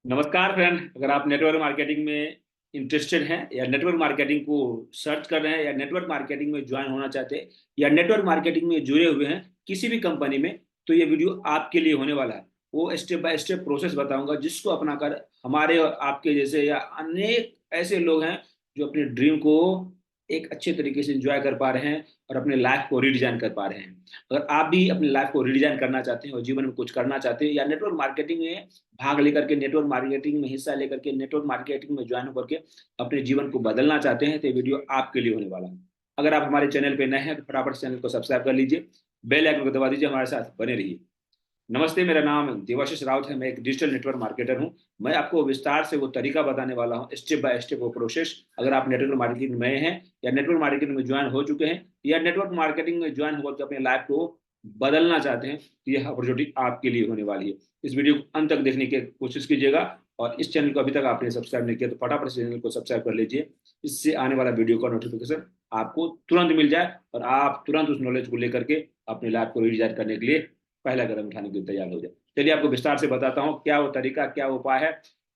नमस्कार फ्रेंड। अगर आप नेटवर्क मार्केटिंग में इंटरेस्टेड हैं या नेटवर्क मार्केटिंग को सर्च कर रहे हैं या नेटवर्क मार्केटिंग में ज्वाइन होना चाहते हैं या नेटवर्क मार्केटिंग में जुड़े हुए हैं किसी भी कंपनी में, तो ये वीडियो आपके लिए होने वाला है। वो स्टेप बाय स्टेप प्रोसेस बताऊंगा जिसको अपनाकर हमारे और आपके जैसे या अनेक ऐसे लोग हैं जो अपने ड्रीम को एक अच्छे तरीके से एंजॉय कर पा रहे हैं और अपने लाइफ को रीडिजाइन कर पा रहे हैं। अगर आप भी अपनी लाइफ को रीडिजाइन करना चाहते हैं और जीवन में कुछ करना चाहते हैं या नेटवर्क मार्केटिंग में भाग लेकर के नेटवर्क मार्केटिंग में हिस्सा लेकर के नेटवर्क मार्केटिंग में ज्वाइन होकर के अपने जीवन को बदलना चाहते हैं, तो ये वीडियो आपके लिए होने वाला है। अगर आप हमारे चैनल पे नए हैं तो फटाफट चैनल को सब्सक्राइब कर लीजिए, बेल आइकन को दबा दीजिए, हमारे साथ बने रहिए। नमस्ते, मेरा नाम देवाशीष राउत है। मैं एक डिजिटल नेटवर्क मार्केटर हूं। मैं आपको विस्तार से वो तरीका बताने वाला हूं, स्टेप बाय स्टेप वो प्रोसेस। अगर आप नेटवर्क मार्केटिंग में हैं या नेटवर्क मार्केटिंग में ज्वाइन हो चुके हैं या नेटवर्क मार्केटिंग में ज्वाइन होकर अपने लाइफ को बदलना चाहते हैं, तो यह अपॉर्चुनिटी आपके लिए होने वाली है। इस वीडियो को अंत तक देखने की कोशिश कीजिएगा और इस चैनल को अभी तक आपने सब्सक्राइब नहीं किया तो फटाफट चैनल को सब्सक्राइब कर लीजिए। इससे आने वाला वीडियो का नोटिफिकेशन आपको तुरंत मिल जाए और आप तुरंत उस नॉलेज को लेकर के अपने लाइफ को रीडिजाइन करने के लिए पहला कदम उठाने के लिए तैयार हो जाए। चलिए आपको विस्तार से बताता हूँ क्या वो तरीका, क्या वो उपाय है,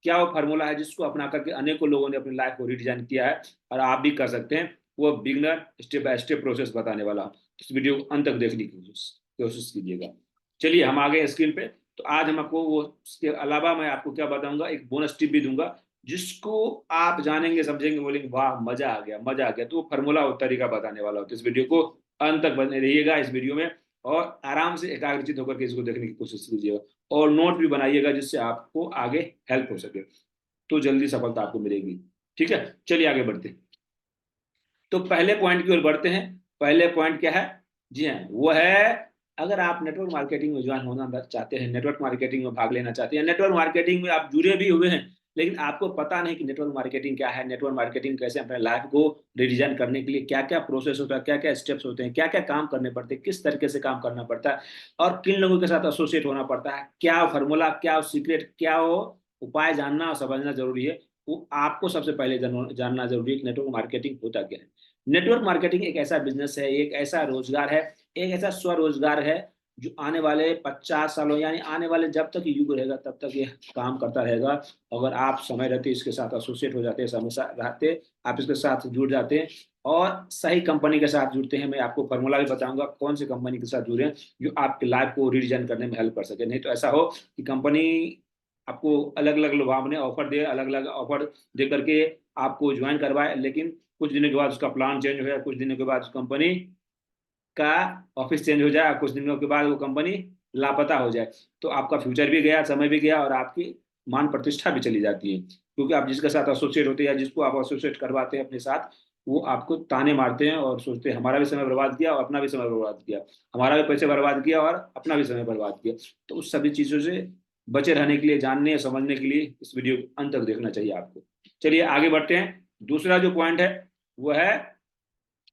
क्या वो फार्मूला है जिसको अपना करके अनेकों लोगों ने अपनी लाइफ को रीडिजाइन किया है और आप भी कर सकते हैं। वो beginner step by step process बताने वाला हूँ। इस वीडियो को अंत तक देखने की कोशिश कीजिएगा। चलिए हम आ गए स्क्रीन पे। तो आज हम आपको वो उसके अलावा मैं आपको क्या बताऊंगा, एक बोनस टिप भी दूंगा जिसको आप जानेंगे, समझेंगे, बोलेंगे वाह मजा आ गया, मजा आ गया। तो वो फार्मूला और तरीका बताने वाला हूँ। तो इस वीडियो को अंत तक बने रहिएगा इस वीडियो में और आराम से एकाग्रचित होकर के इसको देखने की कोशिश कीजिएगा और नोट भी बनाइएगा जिससे आपको आगे हेल्प हो सके, तो जल्दी सफलता आपको मिलेगी। ठीक है, चलिए आगे बढ़ते हैं। तो पहले पॉइंट की ओर बढ़ते हैं। पहले पॉइंट क्या है? जी हाँ, वो है अगर आप नेटवर्क मार्केटिंग में ज्वाइन होना चाहते हैं, नेटवर्क मार्केटिंग में भाग लेना चाहते हैं, नेटवर्क मार्केटिंग में आप जुड़े भी हुए हैं लेकिन आपको पता नहीं कि नेटवर्क मार्केटिंग क्या है, नेटवर्क मार्केटिंग कैसे अपने लाइफ को रिडिजाइन करने के लिए क्या क्या प्रोसेस होता है, क्या क्या स्टेप्स होते हैं, क्या क्या काम करने पड़ते हैं, किस तरीके से काम करना पड़ता है और किन लोगों के साथ एसोसिएट होना पड़ता है, क्या फॉर्मूला, क्या सीक्रेट, क्या वो उपाय जानना और समझना जरूरी है। वो आपको सबसे पहले जानना जरूरी है कि नेटवर्क मार्केटिंग होता क्या है। नेटवर्क मार्केटिंग एक ऐसा बिजनेस है, एक ऐसा रोजगार है, एक ऐसा स्वरोजगार है जो आने वाले 50 सालों यानी आने वाले जब तक युग रहेगा तब तक ये काम करता रहेगा। अगर आप समय रहते इसके साथ एसोसिएट हो जाते हैं, समय रहते आप इसके साथ जुड़ जाते हैं और सही कंपनी के साथ जुड़ते हैं। मैं आपको फॉर्मूला भी बताऊंगा कौन सी कंपनी के साथ जुड़े जो आपके लाइफ को रिडिजाइन करने में हेल्प कर सके। नहीं तो ऐसा हो कि कंपनी आपको अलग अलग लुभावने ऑफर दे, अलग अलग ऑफर दे करके आपको ज्वाइन करवाए, लेकिन कुछ दिनों के बाद उसका प्लान चेंज हो जाए, कुछ दिनों के बाद उस कंपनी का ऑफिस चेंज हो जाए, कुछ दिनों के बाद वो कंपनी लापता हो जाए, तो आपका फ्यूचर भी गया, समय भी गया और आपकी मान प्रतिष्ठा भी चली जाती है। क्योंकि आप जिसके साथ एसोसिएट होते हैं या जिसको आप एसोसिएट करवाते हैं अपने साथ, वो आपको ताने मारते हैं और सोचते हैं हमारा भी समय बर्बाद किया और अपना भी समय बर्बाद किया, हमारा भी पैसे बर्बाद किया और अपना भी समय बर्बाद किया। तो उस सभी चीजों से बचे रहने के लिए, जानने समझने के लिए इस वीडियो को अंत तक देखना चाहिए आपको। चलिए आगे बढ़ते हैं। दूसरा जो पॉइंट है वो है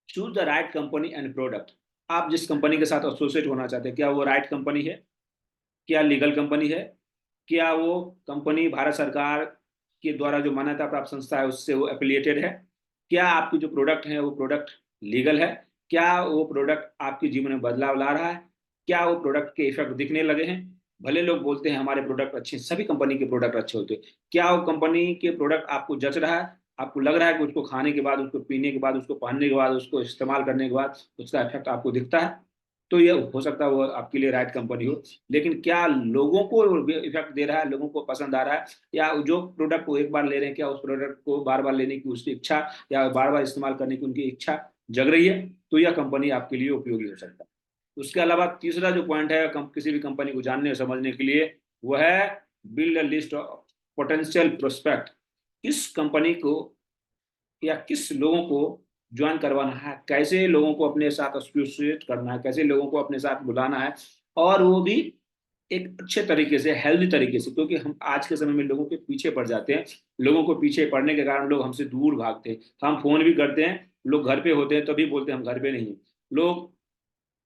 choose the right company and product. आप जिस कंपनी के साथ एसोसिएट होना चाहते हैं, क्या वो राइट कंपनी है, क्या लीगल कंपनी है, क्या वो कंपनी भारत सरकार के द्वारा जो मान्यता प्राप्त संस्था है उससे वो एफिलिएटेड है, क्या आपकी जो प्रोडक्ट है वो प्रोडक्ट लीगल है, क्या वो प्रोडक्ट आपके जीवन में बदलाव ला रहा है, क्या वो प्रोडक्ट के इफेक्ट दिखने लगे हैं। भले लोग बोलते हैं हमारे प्रोडक्ट अच्छे, सभी कंपनी के प्रोडक्ट अच्छे होते हैं, क्या वो कंपनी के प्रोडक्ट आपको जच रहा है, आपको लग रहा है कि उसको खाने के बाद, उसको पीने के बाद, उसको पहनने के बाद, उसको इस्तेमाल करने के बाद उसका इफेक्ट आपको दिखता है, तो ये हो सकता है वो आपके लिए राइट कंपनी हो। लेकिन क्या लोगों को इफेक्ट दे रहा है, लोगों को पसंद आ रहा है, या जो प्रोडक्ट को एक बार ले रहे हैं क्या उस प्रोडक्ट को बार बार लेने की उसकी इच्छा या बार बार इस्तेमाल करने की उनकी इच्छा जग रही है, तो यह कंपनी आपके लिए उपयोगी हो सकता है। उसके अलावा तीसरा जो पॉइंट है किसी भी कंपनी को जानने और समझने के लिए, वो है build a list of potential prospect. किस कंपनी को या किस लोगों को ज्वाइन करवाना है, कैसे लोगों को अपने साथ एसोसिएट करना है, कैसे लोगों को अपने साथ बुलाना है, और वो भी एक अच्छे तरीके से, हेल्दी तरीके से। क्योंकि हम आज के समय में लोगों के पीछे पड़ जाते हैं, लोगों को पीछे पड़ने के कारण लोग हमसे दूर भागते हैं। हम फोन भी करते हैं, लोग घर पे होते हैं तभी बोलते हैं हम घर पे नहीं हैं। लोग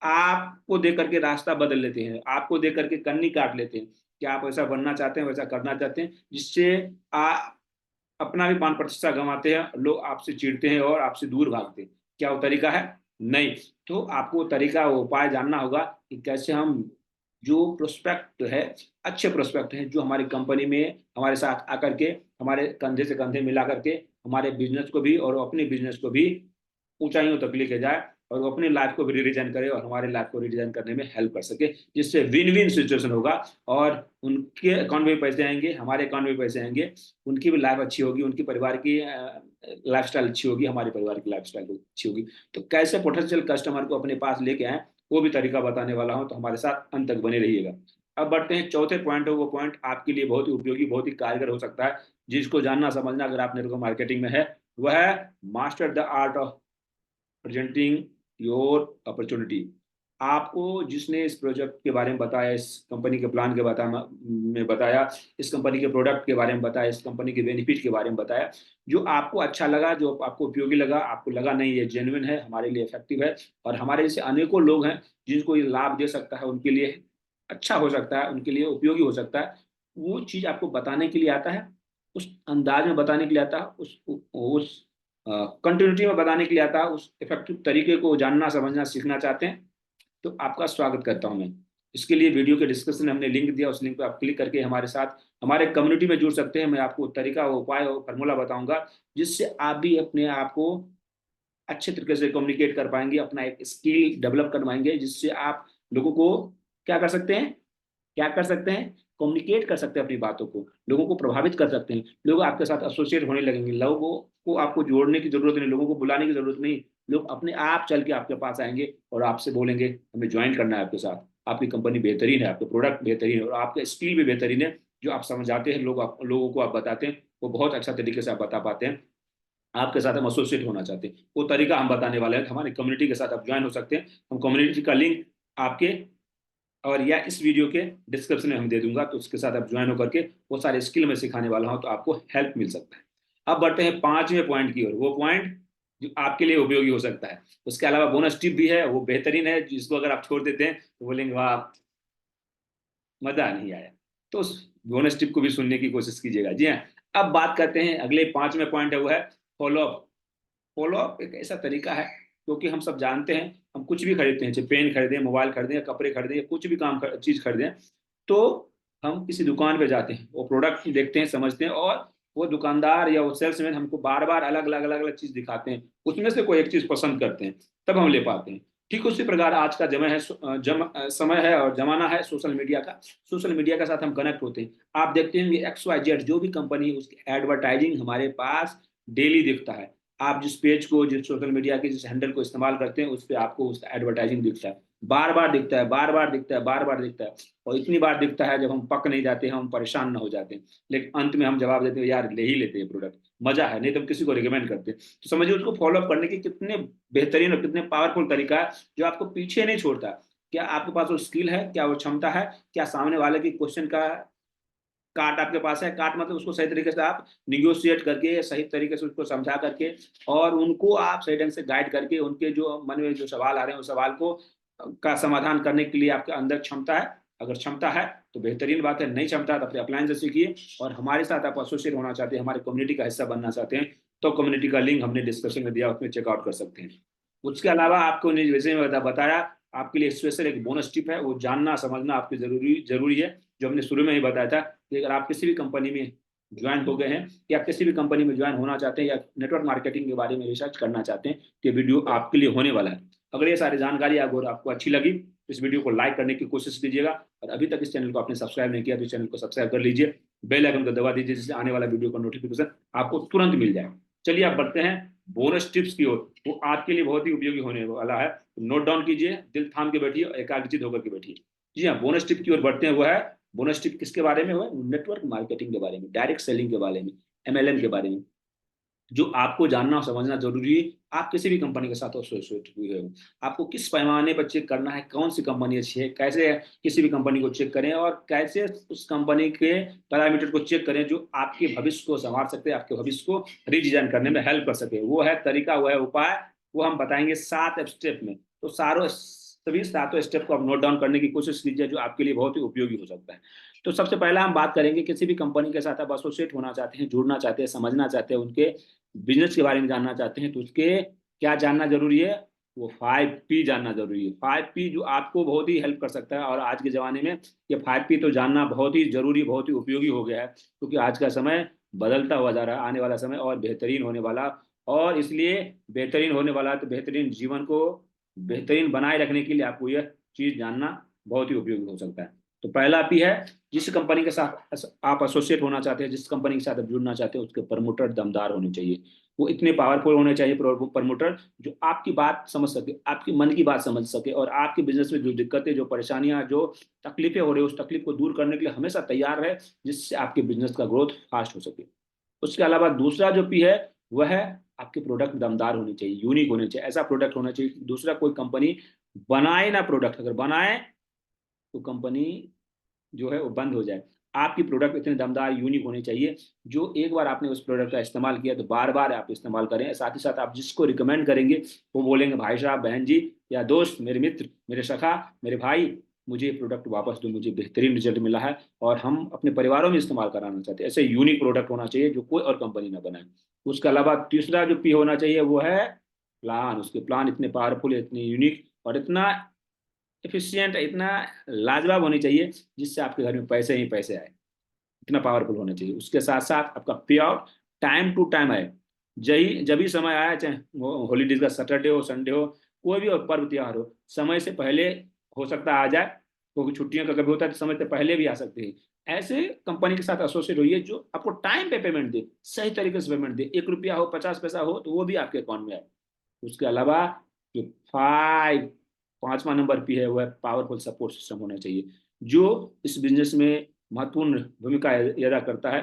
आपको देख करके रास्ता बदल लेते हैं, आपको देख करके कन्नी काट लेते हैं कि आप वैसा बनना चाहते हैं, वैसा करना चाहते हैं, जिससे आप अपना भी मान प्रतिष्ठा गंवाते हैं, लोग आपसे चिढ़ते हैं और आपसे दूर भागते हैं। क्या वो तरीका है? नहीं। तो आपको तरीका, वो उपाय जानना होगा कि कैसे हम जो प्रोस्पेक्ट है, अच्छे प्रोस्पेक्ट हैं, जो हमारी कंपनी में हमारे साथ आकर के हमारे कंधे से कंधे मिला करके हमारे बिजनेस को भी और अपने बिजनेस को भी ऊंचाइयों तक लेके जाए, और वो अपनी लाइफ को भी रिडिजाइन करे और हमारे लाइफ को रिडिजाइन करने में हेल्प कर सके, जिससे विन विन सिचुएशन होगा। और उनके अकाउंट में पैसे आएंगे, हमारे अकाउंट में पैसे आएंगे, उनकी भी लाइफ अच्छी होगी, उनकी परिवार की लाइफस्टाइल अच्छी होगी, हमारे परिवार की लाइफस्टाइल अच्छी होगी। तो कैसे पोटेंशियल कस्टमर को अपने पास लेके आए, वो भी तरीका बताने वाला हूँ, तो हमारे साथ अंत तक बने रहिएगा। अब बढ़ते हैं चौथे पॉइंट, वो पॉइंट आपके लिए बहुत ही उपयोगी, बहुत ही कारगर हो सकता है, जिसको जानना समझना अगर आप नेटवर्क मार्केटिंग में है, वह है master the art of presenting your opportunity. आपको जिसने इस प्रोजेक्ट के बारे में बताया, इस कंपनी के प्लान के बताया, इस कंपनी के प्रोडक्ट के बारे में बताया, इस कंपनी के बेनिफिट के बारे में बताया, जो आपको अच्छा लगा, जो आपको उपयोगी लगा, आपको लगा नहीं ये जेन्युइन है, हमारे लिए इफेक्टिव है, और हमारे जैसे अनेकों लोग हैं जिनको ये लाभ दे सकता है, उनके लिए अच्छा हो सकता है, उनके लिए उपयोगी हो सकता है, वो चीज आपको बताने के लिए आता है, उस अंदाज में बताने के लिए आता है, उस कंटिन्यूटी में बताने के लिए आता है, उस इफेक्टिव तरीके को जानना समझना सीखना चाहते हैं, तो आपका स्वागत करता हूं मैं। इसके लिए वीडियो के डिस्क्रिप्शन में हमने लिंक दिया, उस लिंक पर आप क्लिक करके हमारे साथ हमारे कम्युनिटी में जुड़ सकते हैं। मैं आपको तरीका, उपाय और फॉर्मूला बताऊंगा, जिससे आप भी अपने आप को अच्छे तरीके से कम्युनिकेट कर पाएंगे, अपना एक स्किल डेवलप कर पाएंगे, जिससे आप लोगों को क्या कर सकते हैं, क्या कर सकते हैं, कम्युनिकेट कर सकते हैं अपनी बातों को, लोगों को प्रभावित कर सकते हैं, लोग आपके साथ एसोसिएट होने लगेंगे, लोगों को आपको जोड़ने की जरूरत नहीं, लोगों को बुलाने की जरूरत नहीं, लोग अपने आप चल के आपके पास आएंगे और आपसे बोलेंगे हमें ज्वाइन करना है आपके साथ, आपकी कंपनी बेहतरीन है, आपके प्रोडक्ट बेहतरीन है और आपका स्किल भी बेहतरीन है, जो आप समझाते हैं लोगों को आप बताते हैं, वो बहुत अच्छा तरीके से आप बता पाते हैं, आपके साथ हम एसोसिएट होना चाहते हैं, वो तरीका हम बताने वाले हैं, हमारी कम्युनिटी के साथ आप ज्वाइन हो सकते हैं। हम कम्युनिटी का लिंक आपके और या इस वीडियो के डिस्क्रिप्शन में हम दे दूंगा, तो उसके साथ आप ज्वाइन होकर के वो सारे स्किल में सिखाने वाला हूं, तो आपको हेल्प मिल सकता है। अब बढ़ते हैं पांचवें पॉइंट की ओर, वो पॉइंट जो आपके लिए उपयोगी हो सकता है। उसके अलावा बोनस टिप भी है, वो बेहतरीन है, जिसको अगर आप छोड़ देते हैं तो बोलेंगे वाह मजा नहीं आया, तो उस बोनस टिप को भी सुनने की कोशिश कीजिएगा। जी हाँ, अब बात करते हैं अगले पांचवें पॉइंट है, वो है फॉलोअप। फॉलोअप एक ऐसा तरीका है, क्योंकि हम सब जानते हैं, हम कुछ भी खरीदते हैं, चाहे पेन खरीदें, मोबाइल खरीदें, या कपड़े खरीदें, या कुछ भी चीज खरीदें, तो हम किसी दुकान पे जाते हैं, वो प्रोडक्ट देखते हैं, समझते हैं, और वो दुकानदार या वो सेल्समैन हमको बार बार अलग अलग चीज दिखाते हैं, उसमें से कोई एक चीज पसंद करते हैं, तब हम ले पाते हैं। ठीक उसी प्रकार आज का समय है और जमाना है सोशल मीडिया का। सोशल मीडिया के साथ हम कनेक्ट होते हैं। आप देखते हैं XYZ जो भी कंपनी है, उसकी एडवर्टाइजिंग हमारे पास डेली दिखता है। आप जिस पेज को, जिस सोशल मीडिया के जिस हैंडल को इस्तेमाल करते हैं, उस पर आपको उसका एडवर्टाइजिंग दिखता है, बार बार दिखता है, बार बार दिखता है, बार बार दिखता है, और इतनी बार दिखता है जब हम पक नहीं जाते हैं, हम परेशान ना हो जाते हैं, लेकिन अंत में हम जवाब देते हैं यार ले ही लेते हैं प्रोडक्ट, मजा है, नहीं तो हम किसी को रिकमेंड करते हैं। तो समझिए उसको फॉलोअप करने की कितने बेहतरीन और कितने पावरफुल तरीका है, जो आपको पीछे नहीं छोड़ता। क्या आपके पास वो स्किल है, क्या वो क्षमता है, क्या सामने वाले की क्वेश्चन का काट आपके पास है, काट मतलब उसको सही तरीके से आप निगोशिएट करके, सही तरीके से उसको समझा करके, और उनको आप सही ढंग से गाइड करके, उनके जो मन में जो सवाल आ रहे हैं उस सवाल को का समाधान करने के लिए आपके अंदर क्षमता है। अगर क्षमता है तो बेहतरीन बात है, नहीं क्षमता है तो अपने अपलाइन से सीखिए, और हमारे साथ आप एसोसिएट होना चाहते हैं, हमारे कम्युनिटी का हिस्सा बनना चाहते हैं, तो कम्युनिटी का लिंक हमने डिस्क्रिप्शन में दिया, उसमें चेकआउट कर सकते हैं। उसके अलावा आपको जैसे मैं बताया, आपके लिए स्पेशल एक बोनस टिप है, वो जानना समझना आपकी जरूरी है, जो हमने शुरू में ही बताया था कि अगर आप किसी भी कंपनी में ज्वाइन हो गए हैं, या आप किसी भी कंपनी में ज्वाइन होना चाहते हैं, या नेटवर्क मार्केटिंग के बारे में रिसर्च करना चाहते हैं, तो ये वीडियो आपके लिए होने वाला है। अगर ये सारी जानकारी अगर आपको अच्छी लगी तो इस वीडियो को लाइक करने की कोशिश कीजिएगा, और अभी तक इस चैनल को आपने सब्सक्राइब नहीं किया तो इस चैनल को सब्सक्राइब कर लीजिए, बेल आइकन को दबा दीजिए, जिससे आने वाला वीडियो का नोटिफिकेशन आपको तुरंत मिल जाए। चलिए आप बढ़ते हैं बोनस टिप्स की ओर, वो आपके लिए बहुत ही उपयोगी होने वाला है। नोट डाउन कीजिए, दिल थाम के बैठिए और एकाग्रचित होकर के बैठिए। जी हाँ, बोनस टिप की ओर बढ़ते हैं। वो है बोनस टिप किसके बारे में, हुआ नेटवर्क मार्केटिंग के बारे में, डायरेक्ट सेलिंग के बारे में, MLM के बारे में, जो आपको जानना और समझना जरूरी है। आप किसी भी कंपनी के साथ एसोसिएट हुए हो, आपको किस पैमाने पर चेक करना है, कौन सी कंपनी अच्छी है, कैसे किसी भी कंपनी को चेक करें, और कैसे उस कंपनी के पैरामीटर को चेक करें जो आपके भविष्य को संवार सकते हैं, आपके भविष्य को रीडिजाइन करने में हेल्प कर सके। वो है तरीका, वो है उपाय, वो हम बताएंगे 7 स्टेप में। तो सभी 7 स्टेप को आप नोट डाउन करने की कोशिश कीजिए, जो आपके लिए बहुत ही उपयोगी हो सकता है। तो सबसे पहला हम बात करेंगे, किसी भी कंपनी के साथ आप एसोसिएट होना चाहते हैं, जुड़ना चाहते हैं, समझना चाहते हैं, उनके बिजनेस के बारे में जानना चाहते हैं, तो उसके क्या जानना जरूरी है, वो 5P जानना जरूरी है। 5P जो आपको बहुत ही हेल्प कर सकता है, और आज के ज़माने में ये 5P तो जानना बहुत ही जरूरी, बहुत ही उपयोगी हो गया है, क्योंकि आज का समय बदलता हुआ जा रहा है, आने वाला समय और बेहतरीन होने वाला, और इसलिए बेहतरीन होने वाला, तो बेहतरीन जीवन को बेहतरीन बनाए रखने के लिए आपको यह चीज़ जानना बहुत ही उपयोगी हो सकता है। तो पहला P है, जिस कंपनी के साथ आप एसोसिएट होना चाहते हैं, जिस कंपनी के साथ आप जुड़ना चाहते हैं, उसके प्रमोटर दमदार होने चाहिए। वो इतने पावरफुल होने चाहिए प्रमोटर, जो आपकी बात समझ सके, आपकी मन की बात समझ सके, और आपके बिजनेस में जो दिक्कतें, जो परेशानियां, जो तकलीफें हो रही है, उस तकलीफ को दूर करने के लिए हमेशा तैयार रहे, जिससे आपके बिजनेस का ग्रोथ फास्ट हो सके। उसके अलावा दूसरा जो P है, वह है आपके प्रोडक्ट दमदार होने चाहिए, यूनिक होने चाहिए। ऐसा प्रोडक्ट होना चाहिए कि दूसरा कोई कंपनी बनाए ना, प्रोडक्ट अगर बनाए तो कंपनी जो है वो बंद हो जाए। आपकी प्रोडक्ट इतने दमदार, यूनिक होने चाहिए, जो एक बार आपने उस प्रोडक्ट का इस्तेमाल किया तो बार बार आप इस्तेमाल करें। साथ ही साथ आप जिसको रिकमेंड करेंगे, वो बोलेंगे भाई साहब, बहन जी, या दोस्त, मेरे मित्र, मेरे सखा, मेरे भाई, मुझे ये प्रोडक्ट वापस दो, मुझे बेहतरीन रिजल्ट मिला है और हम अपने परिवारों में इस्तेमाल कराना चाहते हैं। ऐसे यूनिक प्रोडक्ट होना चाहिए जो कोई और कंपनी ना बनाए। उसके अलावा तीसरा जो P होना चाहिए वो है प्लान। उसके प्लान इतने पावरफुल, इतने यूनिक और इतना एफिशिएंट, इतना लाजवाब होनी चाहिए, जिससे आपके घर में पैसे ही पैसे आए। इतना पावरफुल होना चाहिए। उसके साथ साथ आपका पे आउट टाइम टू टाइम आए। जब भी समय आया, चाहे हॉलीडेज का सैटरडे हो, संडे हो, कोई भी और पर्व त्योहार हो, समय से पहले हो सकता है आ जाए, क्योंकि छुट्टियों का कभी होता है तो समय से पहले भी आ सकते हैं। ऐसे कंपनी के साथ एसोसिएट होइए जो आपको टाइम पे पेमेंट दे, सही तरीके से पेमेंट दे। 1 रुपया हो, 50 पैसा हो, तो वो भी आपके अकाउंट में आए। उसके अलावा जो फाइव पांचवा नंबर पे है, वह पावरफुल सपोर्ट सिस्टम होना चाहिए, जो इस बिजनेस में महत्वपूर्ण भूमिका अदा करता है।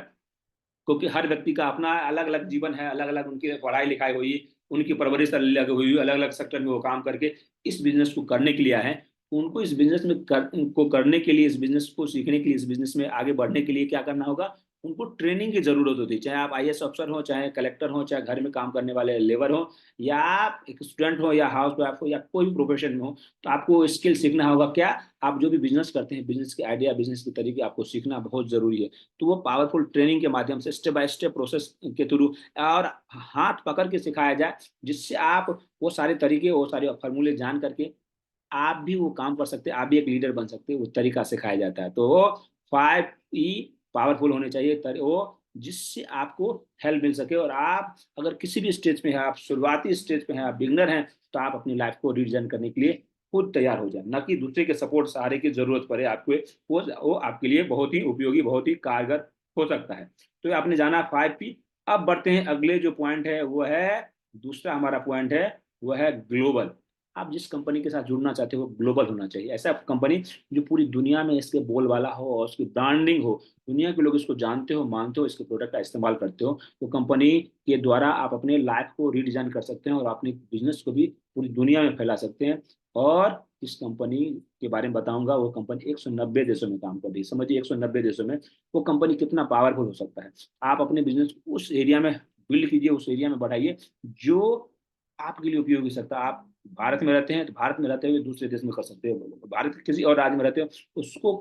क्योंकि हर व्यक्ति का अपना अलग अलग जीवन है, अलग अलग उनकी पढ़ाई लिखाई हुई, उनकी परवरिश अलग हुई, अलग अलग सेक्टर में वो काम करके इस बिजनेस को करने के लिए आए हैं। उनको इस बिजनेस में करने के लिए, इस बिजनेस को सीखने के लिए, इस बिजनेस में आगे बढ़ने के लिए क्या करना होगा, उनको ट्रेनिंग की जरूरत होती है। चाहे आप IAS अफसर हो, चाहे कलेक्टर हो, चाहे घर में काम करने वाले लेबर हो, या आप एक स्टूडेंट हो, या हाउस वाइफ हो, या कोई भी प्रोफेशन में हो, तो आपको स्किल सीखना होगा। क्या आप जो भी बिजनेस करते हैं, बिजनेस के आइडिया, बिजनेस के तरीके आपको सीखना बहुत जरूरी है। तो वो पावरफुल ट्रेनिंग के माध्यम से, स्टेप बाय स्टेप प्रोसेस के थ्रू, और हाथ पकड़ के सिखाया जाए, जिससे आप वो सारे तरीके, वो सारे फॉर्मूले जान करके आप भी वो काम कर सकते हैं, आप भी एक लीडर बन सकते हैं। वो तरीका सिखाया जाता है। तो वो 5E पावरफुल होने चाहिए, वो जिससे आपको हेल्प मिल सके, और आप अगर किसी भी स्टेज पे हैं, आप शुरुआती स्टेज पे हैं, आप बिगनर हैं, तो आप अपनी लाइफ को रीडिजाइन करने के लिए खुद तैयार हो जाए, ना कि दूसरे के सपोर्ट, सहारे की जरूरत पड़े आपको। वो आपके लिए बहुत ही उपयोगी, बहुत ही कारगर हो सकता है। तो आपने जाना 5P। अब बढ़ते हैं अगले जो पॉइंट है, वो है दूसरा हमारा पॉइंट है, वो है ग्लोबल। आप जिस कंपनी के साथ जुड़ना चाहते हो, ग्लोबल होना चाहिए। ऐसा कंपनी जो पूरी दुनिया में इसके बोलबाला हो और उसकी ब्रांडिंग हो, दुनिया के लोग इसको जानते हो, मानते हो, इसके प्रोडक्ट का इस्तेमाल करते हो। तो कंपनी के द्वारा आप अपने लाइफ को रीडिजाइन कर सकते हैं, और अपने बिजनेस को भी पूरी दुनिया में फैला सकते हैं। और इस कंपनी के बारे में बताऊंगा। वो कंपनी 190 देशों में काम कर रही है। समझिए 190 देशों में वो कंपनी कितना पावरफुल हो सकता है। आप अपने बिजनेस को उस एरिया में बिल्ड कीजिए, उस एरिया में बढ़ाइए जो आपके लिए उपयोगी हो सकता है। आप भारत में रहते हैं, तो भारत में रहते हुए दूसरे देश में कर सकते हो। भारत के किसी और राज्य में रहते हो, उसको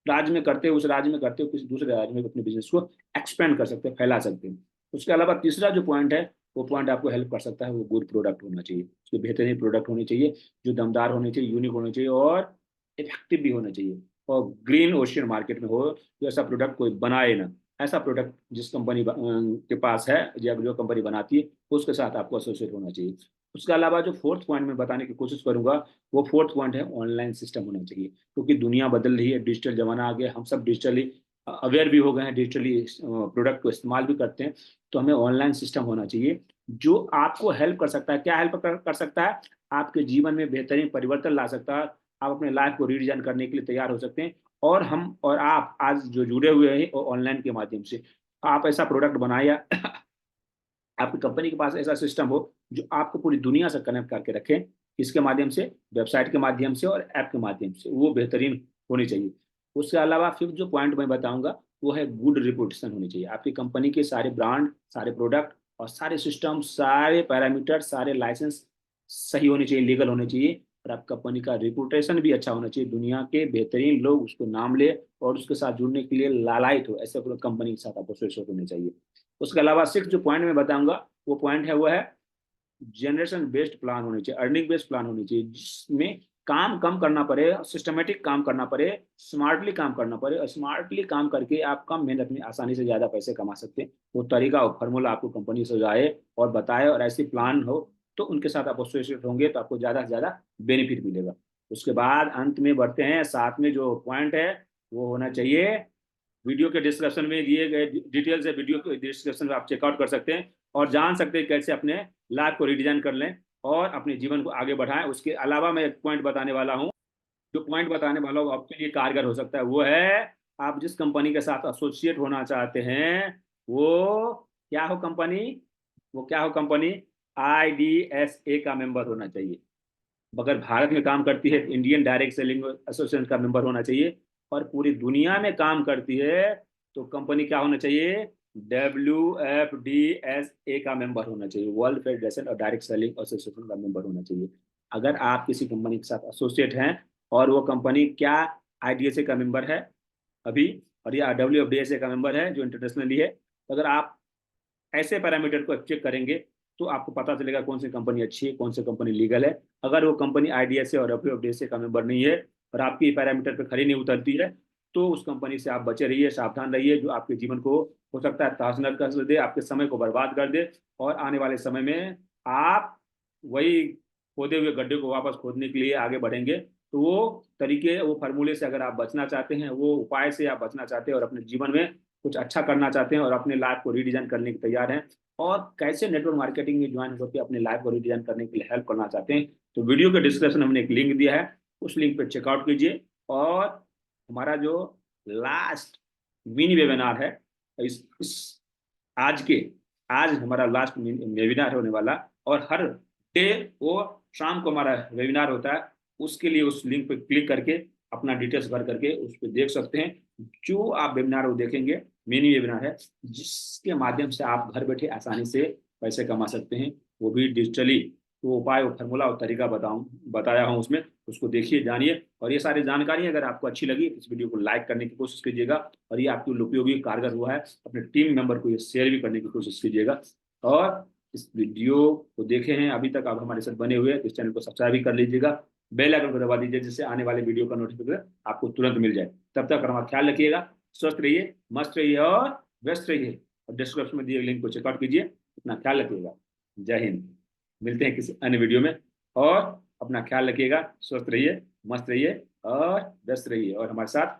राज्य में करते हो, उस राज्य में करते हो, किसी दूसरे राज्य में अपने बिजनेस को एक्सपेंड कर सकते हैं, फैला सकते हैं। उसके अलावा तीसरा जो पॉइंट है, वो पॉइंट आपको हेल्प कर सकता है। वो गुड प्रोडक्ट होना चाहिए, उसके बेहतरीन प्रोडक्ट होने चाहिए, जो दमदार होने चाहिए, यूनिक होने चाहिए, और इफेक्टिव भी होना चाहिए, और ग्रीन ओशियन मार्केट में हो। तो ऐसा प्रोडक्ट कोई बनाए ना। ऐसा प्रोडक्ट जिस कंपनी के पास है, या जो कंपनी बनाती है, उसके साथ आपको एसोसिएट होना चाहिए। उसके अलावा जो फोर्थ पॉइंट में बताने की कोशिश करूंगा, वो फोर्थ पॉइंट है ऑनलाइन सिस्टम होना चाहिए। क्योंकि दुनिया बदल रही है, डिजिटल जमाना आ गया, हम सब डिजिटली अवेयर भी हो गए हैं, डिजिटली प्रोडक्ट को इस्तेमाल भी करते हैं। तो हमें ऑनलाइन सिस्टम होना चाहिए जो आपको हेल्प कर सकता है। क्या हेल्प कर सकता है? आपके जीवन में बेहतरीन परिवर्तन ला सकता है। आप अपने लाइफ को रीडिजाइन करने के लिए तैयार हो सकते हैं। और हम और आप आज जो जुड़े हुए हैं ऑनलाइन के माध्यम से, आप ऐसा प्रोडक्ट बनाया आपकी कंपनी के पास ऐसा सिस्टम हो जो आपको पूरी दुनिया से कनेक्ट करके रखे। इसके माध्यम से, वेबसाइट के माध्यम से और ऐप के माध्यम से, वो बेहतरीन होनी चाहिए। उसके अलावा फिर जो पॉइंट मैं बताऊंगा, वो है गुड रिपुटेशन होनी चाहिए। आपकी कंपनी के सारे ब्रांड, सारे प्रोडक्ट और सारे सिस्टम, सारे पैरामीटर, सारे लाइसेंस सही होने चाहिए, लीगल होने चाहिए। और आपकी कंपनी का रिपुटेशन भी अच्छा होना चाहिए, दुनिया के बेहतरीन लोग उसको नाम ले और उसके साथ जुड़ने के लिए लालायित हो। ऐसे कंपनी के साथ आपको एसोसिएट होने चाहिए। उसके अलावा सिक्स जो पॉइंट मैं बताऊंगा, वो पॉइंट है, वो है जनरेशन बेस्ड प्लान होनी चाहिए, अर्निंग बेस्ड प्लान होनी चाहिए, जिसमें काम कम करना पड़े, सिस्टमेटिक काम करना पड़े, स्मार्टली काम करना पड़े, और स्मार्टली काम करके आप कम मेहनत में आसानी से ज्यादा पैसे कमा सकते हैं। वो तरीका और फार्मूला आपको कंपनी सुझाए और बताए, और ऐसी प्लान हो तो उनके साथ आप एसोसिएट होंगे तो आपको ज्यादा से ज्यादा बेनिफिट मिलेगा। उसके बाद अंत में बढ़ते हैं, साथ में जो पॉइंट है वो होना चाहिए, वीडियो के डिस्क्रिप्शन में दिए गए डिटेल्स है, वीडियो के डिस्क्रिप्शन में आप चेकआउट कर सकते हैं और जान सकते हैं कैसे अपने लाइफ को रिडिजाइन कर लें और अपने जीवन को आगे बढ़ाएं। उसके अलावा मैं एक पॉइंट बताने वाला हूं, जो पॉइंट बताने वाला हूं आपके लिए कारगर हो सकता है, वो है आप जिस कंपनी के साथ एसोसिएट होना चाहते हैं वो क्या हो कंपनी, वो क्या हो कंपनी, IDSA का मेंबर होना चाहिए। अगर भारत में काम करती है इंडियन डायरेक्ट सेलिंग एसोसिएशन का मेंबर होना चाहिए, और पूरी दुनिया में काम करती है तो कंपनी क्या होना चाहिए, WFDSA का मेंबर होना चाहिए, वर्ल्ड फेडरेशन और डायरेक्ट सेलिंग एसोसिएशन का मेंबर होना चाहिए। अगर आप किसी कंपनी के साथ एसोसिएट हैं और वो कंपनी क्या IDSA का मेंबर है अभी, और या WFDSA का मेंबर है जो इंटरनेशनली है, तो अगर आप ऐसे पैरामीटर को चेक करेंगे तो आपको पता चलेगा कौन सी कंपनी अच्छी है, कौन सी कंपनी लीगल है। अगर वो कंपनी IDSA और WFDSA का मेंबर नहीं है और आपकी पैरामीटर पर खरी नहीं उतरती है तो उस कंपनी से आप बचे रहिए, सावधान रहिए, जो आपके जीवन को हो सकता है तहस-नहस कर दे, आपके समय को बर्बाद कर दे, और आने वाले समय में आप वही खोदे हुए गड्ढे को वापस खोदने के लिए आगे बढ़ेंगे। तो वो तरीके, वो फार्मूले से अगर आप बचना चाहते हैं, वो उपाय से आप बचना चाहते हैं और अपने जीवन में कुछ अच्छा करना चाहते हैं और अपने लाइफ को रीडिजाइन करने के तैयार हैं, और कैसे नेटवर्क मार्केटिंग में ज्वाइन होकर अपने लाइफ को रीडिजाइन करने के लिए हेल्प करना चाहते हैं, तो वीडियो के डिस्क्रिप्शन में हमने एक लिंक दिया है, उस लिंक पर चेकआउट कीजिए। और हमारा जो लास्ट मिनी वेबिनार है, इस आज के आज हमारा लास्ट वेबिनार होने वाला, और हर डे वो शाम को हमारा वेबिनार होता है, उसके लिए उस लिंक पर क्लिक करके अपना डिटेल्स भर करके उस पर देख सकते हैं। जो आप वेबिनार वो देखेंगे मिनी वेबिनार है, जिसके माध्यम से आप घर बैठे आसानी से पैसे कमा सकते हैं, वो भी डिजिटली। वो उपाय, वो फार्मूला, वो तरीका बताया हूँ उसमें, उसको देखिए, जानिए। और ये सारी जानकारी अगर आपको अच्छी लगी इस वीडियो को लाइक करने की कोशिश कीजिएगा, और ये आपके उपयोगी कारगर हुआ है अपने टीम मेंबर को ये शेयर भी करने की कोशिश कीजिएगा। और इस वीडियो को देखे हैं अभी तक आप हमारे साथ बने हुए हैं तो इस चैनल को सब्सक्राइब भी कर लीजिएगा, बेल आइकन को दबा दीजिए, जिससे आने वाले वीडियो का नोटिफिकेशन आपको तुरंत मिल जाए। तब तक हमारा ख्याल रखिएगा, स्वस्थ रहिए, मस्त रहिए और व्यस्त रहिए, और डिस्क्रिप्शन में दिए लिंक को चेकआउट कीजिए। अपना ख्याल रखिएगा। जय हिंद। मिलते हैं किसी अन्य वीडियो में, और अपना ख्याल रखिएगा, स्वस्थ रहिए, मस्त रहिए और व्यस्त रहिए, और हमारे साथ